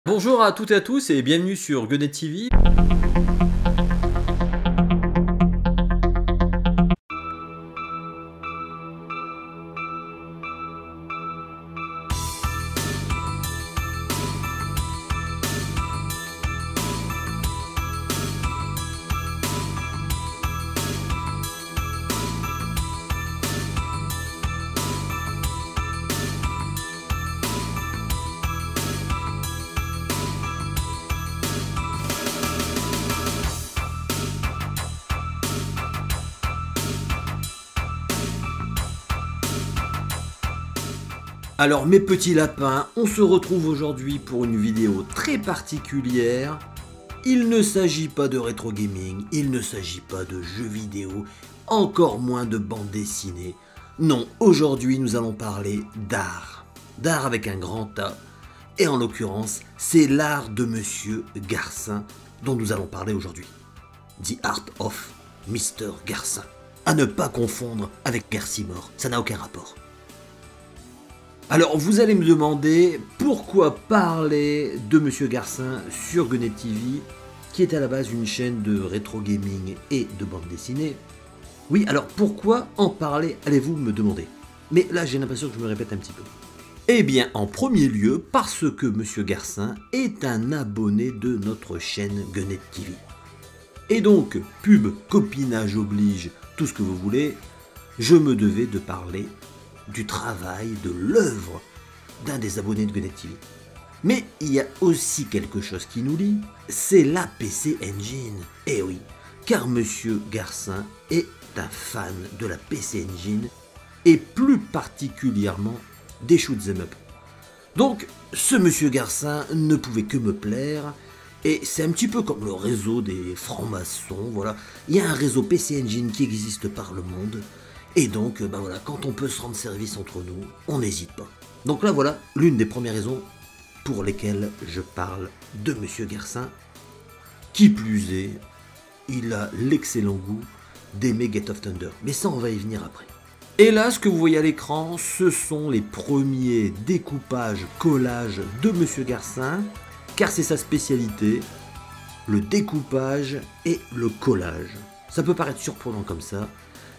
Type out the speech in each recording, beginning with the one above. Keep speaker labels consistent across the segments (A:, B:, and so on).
A: Bonjour à toutes et à tous et bienvenue sur Gunnet TV. Alors mes petits lapins, on se retrouve aujourd'hui pour une vidéo très particulière. Il ne s'agit pas de rétro gaming, il ne s'agit pas de jeux vidéo, encore moins de bande dessinée. Non, aujourd'hui nous allons parler d'art. D'art avec un grand A. Et en l'occurrence, c'est l'art de Monsieur Garcin dont nous allons parler aujourd'hui. The Art of Mr. Garcin. À ne pas confondre avec Garcimore, ça n'a aucun rapport. Alors vous allez me demander pourquoi parler de Monsieur Garcin sur Gunnet TV, qui est à la base une chaîne de rétro gaming et de bande dessinée. Oui, alors pourquoi en parler, allez-vous me demander? Mais là j'ai l'impression que je me répète un petit peu. Eh bien en premier lieu parce que Monsieur Garcin est un abonné de notre chaîne Gunnet TV. Et donc, pub, copinage oblige, tout ce que vous voulez, je me devais de parler du travail, de l'œuvre d'un des abonnés de Gunnet TV. Mais il y a aussi quelque chose qui nous lie, c'est la PC Engine. Eh oui, car Monsieur Garcin est un fan de la PC Engine et plus particulièrement des shoot'em up. Donc, ce Monsieur Garcin ne pouvait que me plaire. Et c'est un petit peu comme le réseau des francs-maçons, voilà. Il y a un réseau PC Engine qui existe par le monde. Et donc, voilà, quand on peut se rendre service entre nous, on n'hésite pas. Donc là, voilà l'une des premières raisons pour lesquelles je parle de Monsieur Garcin. Qui plus est, il a l'excellent goût d'aimer Get of Thunder. Mais ça, on va y venir après. Et là, ce que vous voyez à l'écran, ce sont les premiers découpages, collages de Monsieur Garcin, car c'est sa spécialité, le découpage et le collage. Ça peut paraître surprenant comme ça,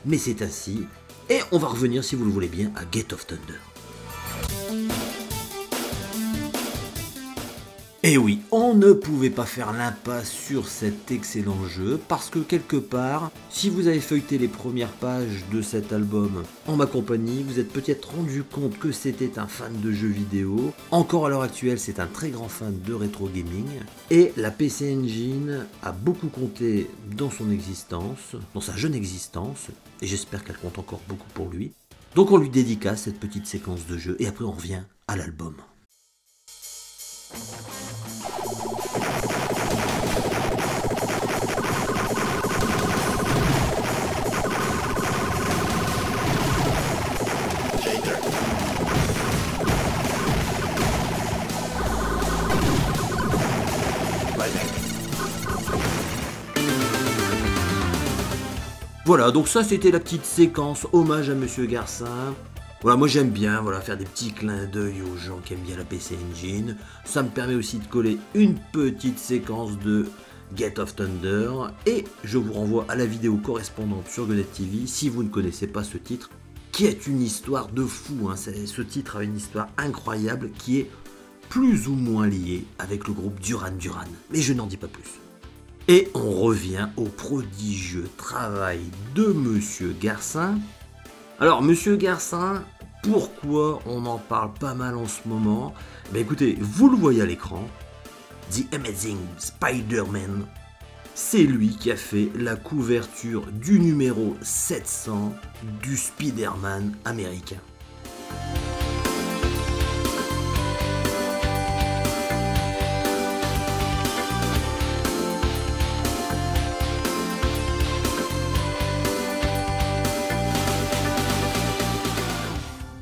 A: mais c'est ainsi, et on va revenir, si vous le voulez bien, à Get of Thunder. Et oui, on ne pouvait pas faire l'impasse sur cet excellent jeu, parce que quelque part, si vous avez feuilleté les premières pages de cet album en ma compagnie, vous êtes peut-être rendu compte que c'était un fan de jeux vidéo. Encore à l'heure actuelle, c'est un très grand fan de rétro gaming. Et la PC Engine a beaucoup compté dans son existence, dans sa jeune existence, et j'espère qu'elle compte encore beaucoup pour lui. Donc on lui dédicace cette petite séquence de jeu, et après on revient à l'album. Voilà, donc ça c'était la petite séquence hommage à Monsieur Garcin. Voilà, moi j'aime bien faire des petits clins d'œil aux gens qui aiment bien la PC Engine. Ça me permet aussi de coller une petite séquence de Get of Thunder. Et je vous renvoie à la vidéo correspondante sur Gunnet TV si vous ne connaissez pas ce titre, qui est une histoire de fou. Ce titre a une histoire incroyable qui est plus ou moins liée avec le groupe Duran Duran. Mais je n'en dis pas plus. Et on revient au prodigieux travail de Monsieur Garcin. Alors, Monsieur Garcin, pourquoi on en parle pas mal en ce moment? Écoutez, vous le voyez à l'écran, The Amazing Spider-Man, c'est lui qui a fait la couverture du numéro 700 du Spider-Man américain.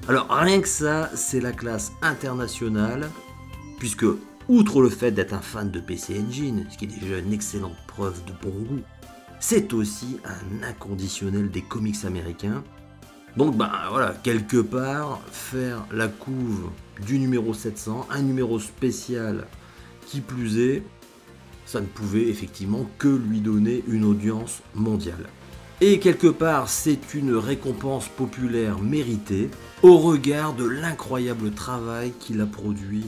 A: Alors rien que ça, c'est la classe internationale, puisque outre le fait d'être un fan de PC Engine, ce qui est déjà une excellente preuve de bon goût, c'est aussi un inconditionnel des comics américains. Donc voilà, quelque part, faire la couve du numéro 700, un numéro spécial Qui plus est, ça ne pouvait effectivement que lui donner une audience mondiale. Et quelque part, c'est une récompense populaire méritée au regard de l'incroyable travail qu'il a produit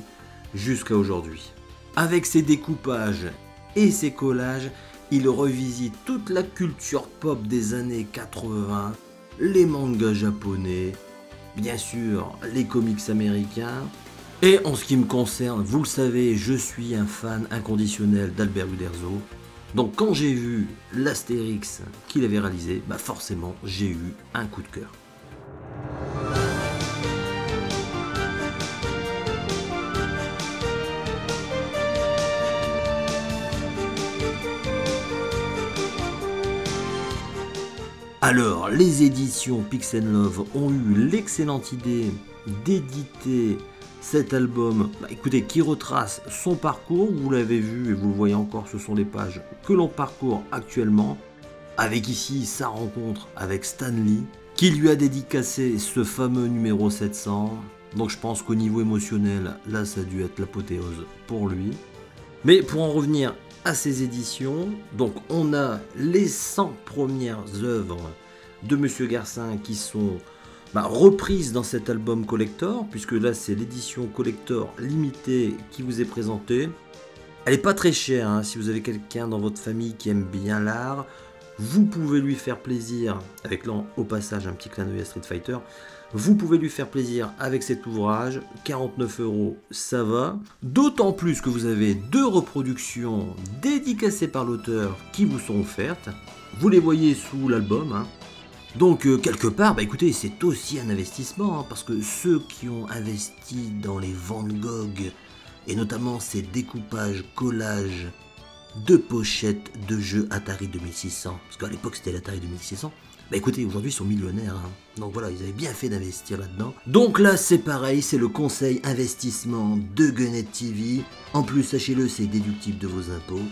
A: jusqu'à aujourd'hui. Avec ses découpages et ses collages, il revisite toute la culture pop des années 80, les mangas japonais, bien sûr les comics américains. Et en ce qui me concerne, vous le savez, je suis un fan inconditionnel d'Albert Uderzo. Donc quand j'ai vu l'Astérix qu'il avait réalisé, forcément j'ai eu un coup de cœur. Alors, les éditions Pixel Love ont eu l'excellente idée d'éditer cet album, écoutez, qui retrace son parcours. Vous l'avez vu et vous le voyez encore, ce sont les pages que l'on parcourt actuellement, avec ici sa rencontre avec Stan Lee, qui lui a dédicacé ce fameux numéro 700. Donc je pense qu'au niveau émotionnel, là ça a dû être l'apothéose pour lui. Mais pour en revenir à ces éditions, donc on a les 100 premières œuvres de Monsieur Garcin qui sont reprises dans cet album collector, puisque là c'est l'édition collector limitée qui vous est présentée. Elle n'est pas très chère, hein. Si vous avez quelqu'un dans votre famille qui aime bien l'art, vous pouvez lui faire plaisir, avec là au passage un petit clin d'œil à Street Fighter, vous pouvez lui faire plaisir avec cet ouvrage, 49 €, ça va. D'autant plus que vous avez 2 reproductions dédicacées par l'auteur qui vous sont offertes. Vous les voyez sous l'album, hein. Donc quelque part, écoutez, c'est aussi un investissement, hein, parce que ceux qui ont investi dans les Van Gogh, et notamment ces découpages, collages de pochettes de jeux Atari 2600, parce qu'à l'époque c'était l'Atari 2600, écoutez, aujourd'hui ils sont millionnaires, hein. Donc voilà, ils avaient bien fait d'investir là-dedans. Donc là c'est pareil, c'est le conseil investissement de Gunnet TV. En plus, sachez-le, c'est déductible de vos impôts.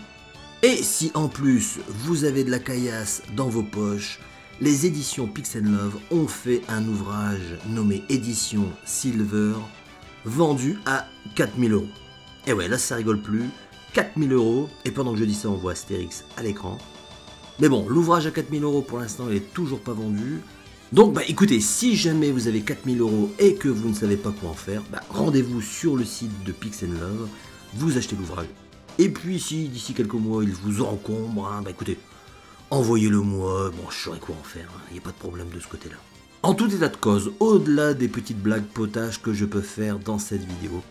A: Et si en plus vous avez de la caillasse dans vos poches, les éditions Pixel Love ont fait un ouvrage nommé Édition Silver, vendu à 4000 €. Et ouais, là ça rigole plus, 4000 €, et pendant que je dis ça on voit Astérix à l'écran. Mais bon, l'ouvrage à 4000 € pour l'instant il est toujours pas vendu. Donc écoutez, si jamais vous avez 4000 € et que vous ne savez pas quoi en faire, rendez-vous sur le site de Pixel Love, vous achetez l'ouvrage. Et puis si d'ici quelques mois il vous encombre, hein, écoutez, envoyez-le moi, bon je saurai quoi en faire, il n'y a pas de problème de ce côté-là. En tout état de cause, au-delà des petites blagues potaches que je peux faire dans cette vidéo,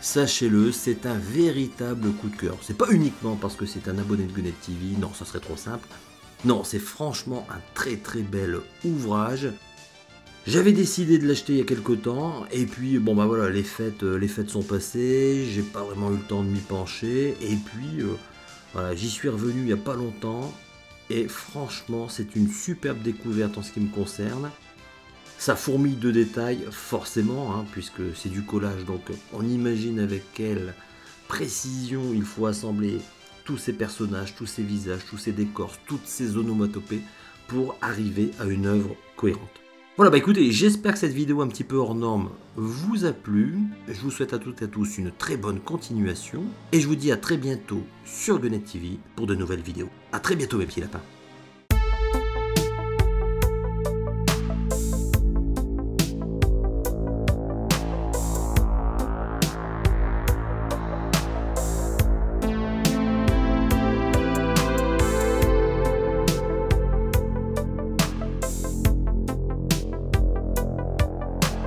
A: sachez-le, c'est un véritable coup de cœur. C'est pas uniquement parce que c'est un abonné de Gunnet TV, non, ça serait trop simple. Non, c'est franchement un très très bel ouvrage. J'avais décidé de l'acheter il y a quelques temps, et puis voilà, les fêtes sont passées, j'ai pas vraiment eu le temps de m'y pencher, et puis voilà, j'y suis revenu il y a pas longtemps, et franchement c'est une superbe découverte en ce qui me concerne. Ça fourmille de détails, forcément, hein, puisque c'est du collage, donc on imagine avec quelle précision il faut assembler tous ces personnages, tous ces visages, tous ces décors, toutes ces onomatopées pour arriver à une œuvre cohérente. Voilà, écoutez, j'espère que cette vidéo un petit peu hors norme vous a plu. Je vous souhaite à toutes et à tous une très bonne continuation, et je vous dis à très bientôt sur Gunnet TV pour de nouvelles vidéos. A très bientôt mes petits lapins.